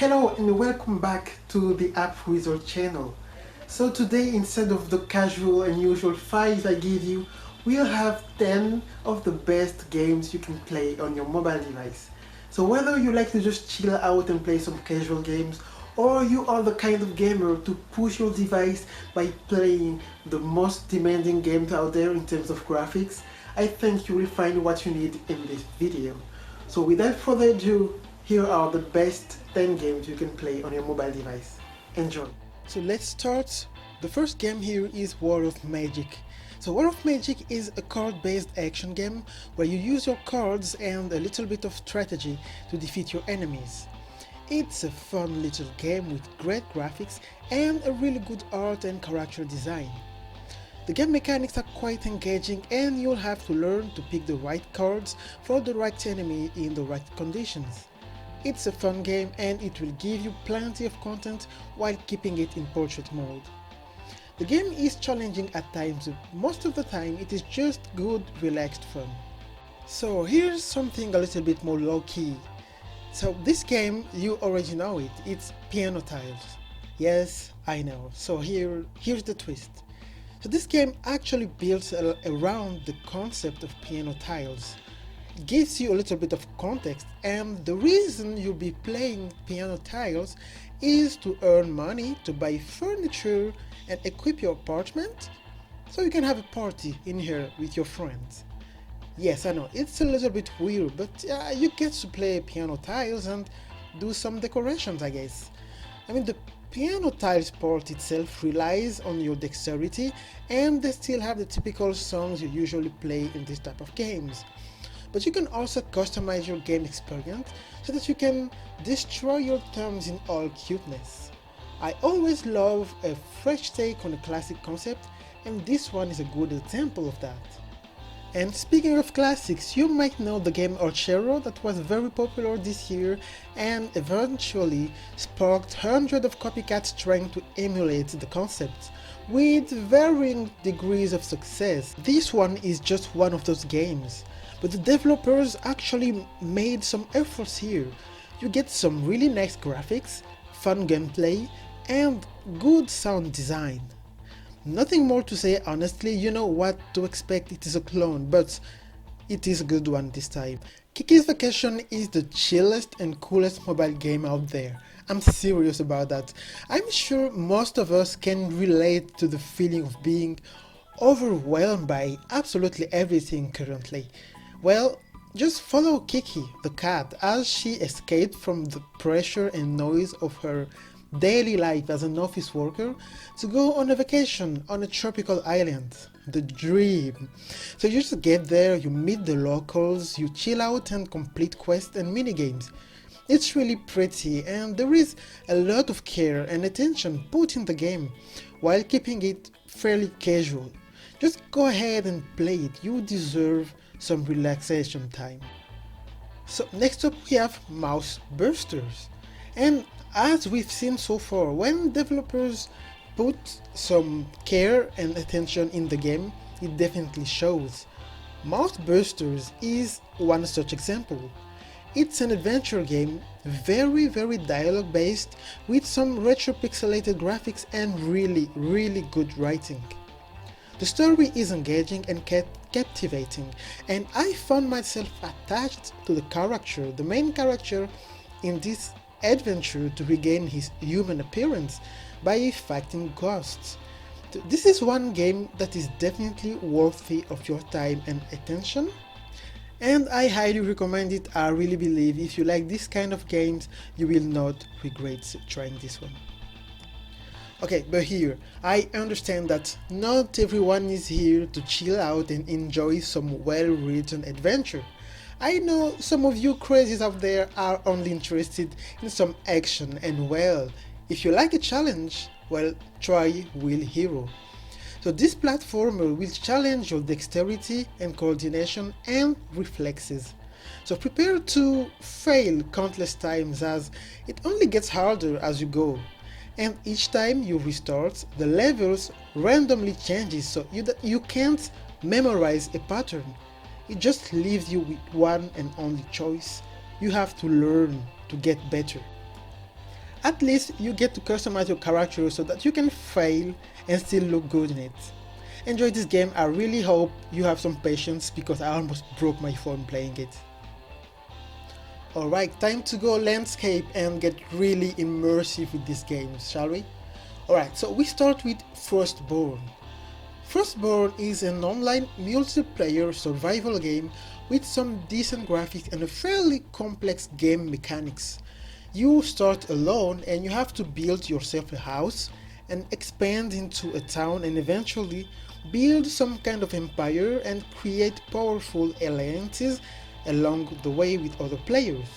Hello and welcome back to the App Wizard channel. So today, instead of the casual and usual 5 I give you, we'll have 10 of the best games you can play on your mobile device. So whether you like to just chill out and play some casual games, or you are the kind of gamer to push your device by playing the most demanding games out there in terms of graphics, I think you will find what you need in this video. So without further ado, here are the best 10 games you can play on your mobile device. Enjoy! So let's start. The first game here is World of Magic. So World of Magic is a card-based action game where you use your cards and a little bit of strategy to defeat your enemies. It's a fun little game with great graphics and a really good art and character design. The game mechanics are quite engaging and you'll have to learn to pick the right cards for the right enemy in the right conditions. It's a fun game and it will give you plenty of content while keeping it in portrait mode. The game is challenging at times, but most of the time it is just good, relaxed fun. So here's something a little bit more low-key. So this game, you already know it, it's Piano Tiles. Yes, I know, so here's the twist. So this game actually builds around the concept of piano tiles. It gives you a little bit of context, and the reason you'll be playing piano tiles is to earn money to buy furniture and equip your apartment so you can have a party in here with your friends. Yes, I know, it's a little bit weird, but you get to play piano tiles and do some decorations, I guess. I mean, the piano tiles part itself relies on your dexterity, and they still have the typical songs you usually play in this type of games. But you can also customize your game experience so that you can destroy your thumbs in all cuteness. I always love a fresh take on a classic concept, and this one is a good example of that. And speaking of classics, you might know the game Archero that was very popular this year and eventually sparked hundreds of copycats trying to emulate the concept, with varying degrees of success. This one is just one of those games, but the developers actually made some efforts here. You get some really nice graphics, fun gameplay, and good sound design. Nothing more to say, honestly, you know what to expect, it is a clone, but it is a good one this time. Kiki's Vacation is the chillest and coolest mobile game out there. I'm serious about that. I'm sure most of us can relate to the feeling of being overwhelmed by absolutely everything currently. Well, just follow Kiki, the cat, as she escaped from the pressure and noise of her daily life as an office worker to go on a vacation on a tropical island. The dream. So you just get there, you meet the locals, you chill out and complete quests and minigames. It's really pretty and there is a lot of care and attention put in the game while keeping it fairly casual. Just go ahead and play it, you deserve some relaxation time. So next up we have Mouse Bursters. And as we've seen so far, when developers put some care and attention in the game, it definitely shows. Mouse Bursters is one such example. It's an adventure game, very dialogue based, with some retro pixelated graphics and really good writing. The story is engaging and captivating, and I found myself attached to the main character in this adventure to regain his human appearance by fighting ghosts. This is one game that is definitely worthy of your time and attention, and I highly recommend it. I really believe if you like this kind of games, you will not regret trying this one. Okay, but here, I understand that not everyone is here to chill out and enjoy some well-written adventure. I know some of you crazies out there are only interested in some action, and well, if you like a challenge, well, try Wheel Hero. So this platformer will challenge your dexterity and coordination and reflexes. So prepare to fail countless times as it only gets harder as you go. And each time you restart, the levels randomly changes, so you can't memorize a pattern. It just leaves you with one and only choice. You have to learn to get better. At least you get to customize your character so that you can fail and still look good in it. Enjoy this game. I really hope you have some patience because I almost broke my phone playing it. Alright, time to go landscape and get really immersive with these games, shall we? Alright, so we start with Frostborn. Frostborn is an online multiplayer survival game with some decent graphics and a fairly complex game mechanics. You start alone and you have to build yourself a house and expand into a town and eventually build some kind of empire and create powerful alliances along the way with other players.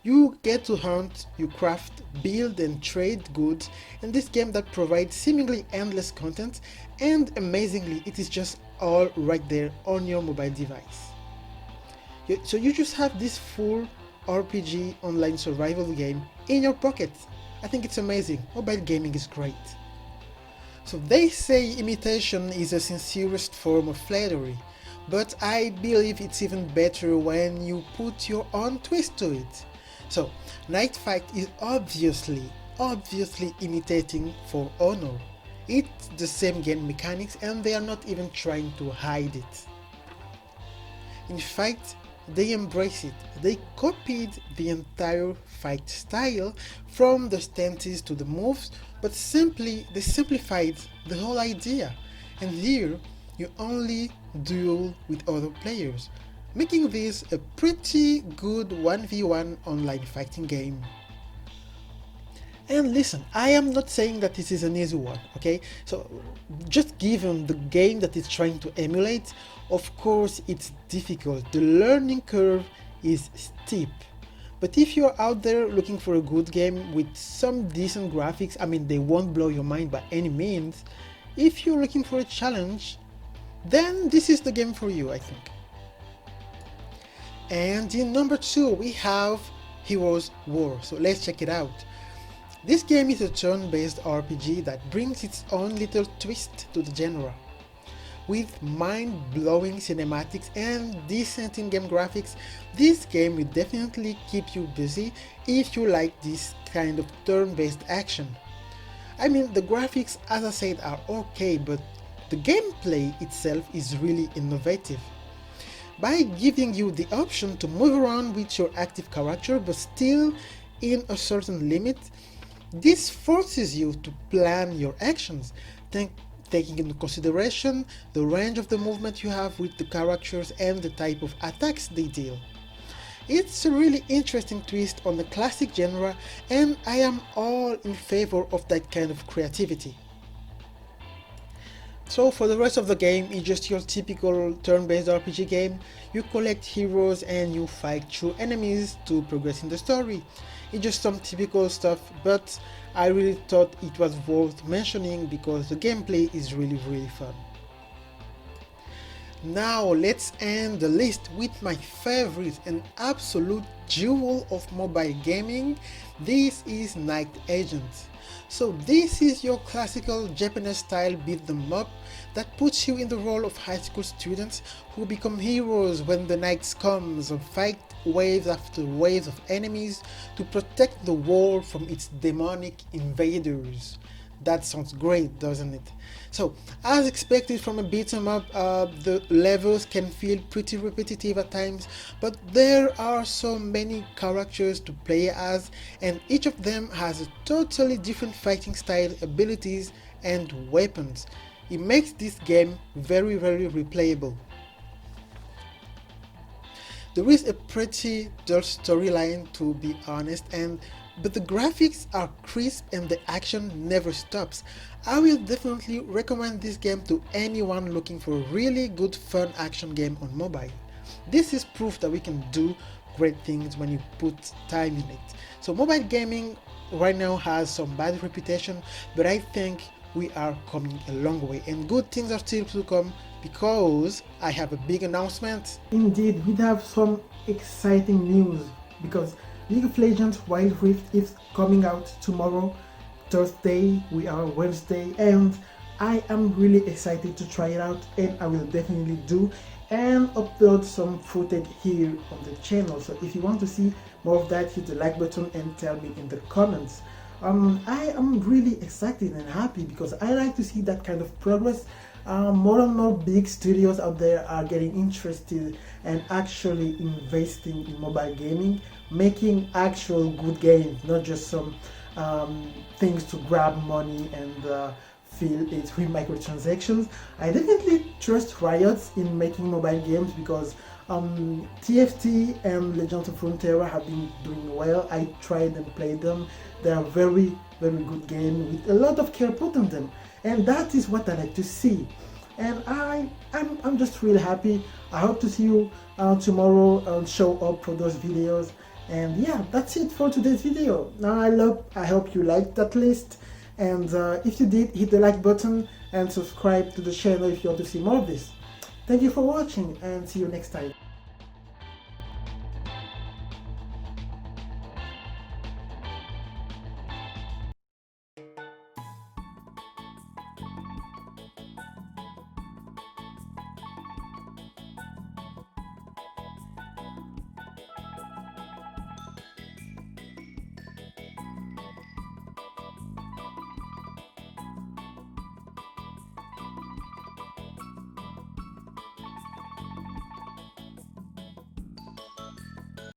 You get to hunt, you craft, build and trade goods in this game that provides seemingly endless content, and amazingly it is just all right there on your mobile device. So you just have this full RPG online survival game in your pocket. I think it's amazing. Mobile gaming is great. So they say imitation is the sincerest form of flattery, but I believe it's even better when you put your own twist to it. So Night Fight is obviously imitating For Honor. It's the same game mechanics and they are not even trying to hide it. In fact, they embrace it. They copied the entire fight style from the stances to the moves, but they simplified the whole idea. And here, you only duel with other players, making this a pretty good 1v1 online fighting game. And listen, I am not saying that this is an easy one, okay? So just given the game that it's trying to emulate, of course it's difficult. The learning curve is steep. But if you're out there looking for a good game with some decent graphics, I mean they won't blow your mind by any means, if you're looking for a challenge, then this is the game for you, I think. And in number 2 we have Heroes War, so let's check it out. This game is a turn-based RPG that brings its own little twist to the genre. With mind-blowing cinematics and decent in-game graphics, this game will definitely keep you busy if you like this kind of turn-based action. I mean, the graphics, as I said, are okay, but the gameplay itself is really innovative. By giving you the option to move around with your active character but still in a certain limit, this forces you to plan your actions, taking into consideration the range of the movement you have with the characters and the type of attacks they deal. It's a really interesting twist on the classic genre, and I am all in favor of that kind of creativity. So for the rest of the game, it's just your typical turn-based RPG game. You collect heroes and you fight through enemies to progress in the story. It's just some typical stuff, but I really thought it was worth mentioning because the gameplay is really fun. Now let's end the list with my favorite and absolute jewel of mobile gaming. This is Night Agent. So this is your classical Japanese style beat them up that puts you in the role of high school students who become heroes when the night comes and fight waves after waves of enemies to protect the world from its demonic invaders. That sounds great, doesn't it? So, as expected from a beat 'em up, the levels can feel pretty repetitive at times, but there are so many characters to play as, and each of them has a totally different fighting style, abilities, and weapons. It makes this game very replayable. There is a pretty dull storyline, to be honest, but the graphics are crisp and the action never stops. I will definitely recommend this game to anyone looking for a really good fun action game on mobile. This is proof that we can do great things when you put time in it. So mobile gaming right now has some bad reputation, but I think we are coming a long way and good things are still to come because I have a big announcement. Indeed, we have some exciting news because League of Legends Wild Rift is coming out tomorrow, Thursday. We are Wednesday, and I am really excited to try it out, and I will definitely do and upload some footage here on the channel. So if you want to see more of that, hit the like button and tell me in the comments. I am really excited and happy because I like to see that kind of progress. More and more big studios out there are getting interested and actually investing in mobile gaming, making actual good games, not just some things to grab money and feel it with microtransactions. I definitely trust Riot in making mobile games because TFT and Legends of Frontera have been doing well. I tried and played them. They are very, very good games with a lot of care put on them, and that is what I like to see. And I'm just really happy. I hope to see you tomorrow and show up for those videos. And yeah, that's it for today's video. Now I hope you liked that list, and if you did, hit the like button and subscribe to the channel if you want to see more of this. Thank you for watching and see you next time.